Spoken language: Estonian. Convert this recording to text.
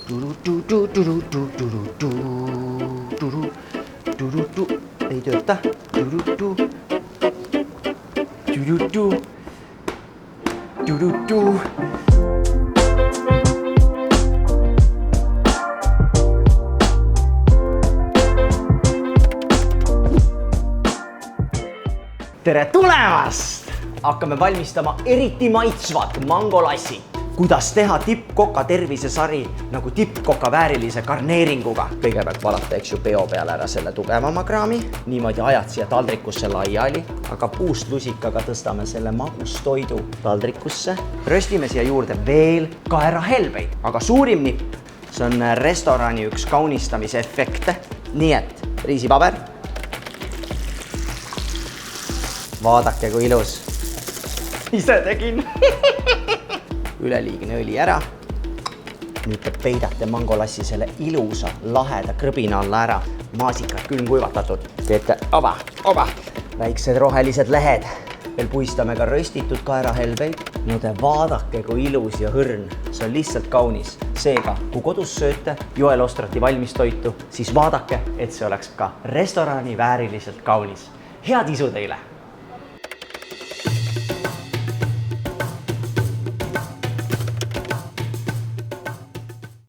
Ei töötä. Tere tulemast! Hakkame valmistama eriti maitsvat mangolassi. Kuidas teha tippkoka tervisesari nagu tippkoka väärilise garneeringuga. Kõigepealt valata ju peo peale ära selle tugevama kraami. Niimoodi ajad siia taldrikusse laiali. Aga puust lusikaga tõstame selle magustoidu taldrikusse. Röstime siia juurde veel kaerahelbeid. Aga suurim nipp, see on restorani üks kaunistamise efekte. Nii et riisipaber. Vaadake kui ilus. Ise tegin. Üleliigne õli ära. Nüüd te peidate mangolassi selle ilusa, laheda krõbina alla ära. Maasikad külmkuivatatud. Teete oba. Väiksed rohelised lehed. Veel puistame ka röstitud kaerahelbeid. No te vaadake kui ilus ja hõrn. See on lihtsalt kaunis. Seega, kui kodus sööte Joel Ostrati valmistoitu, siis vaadake, et see oleks ka restorani vääriliselt kaunis. Head isu teile!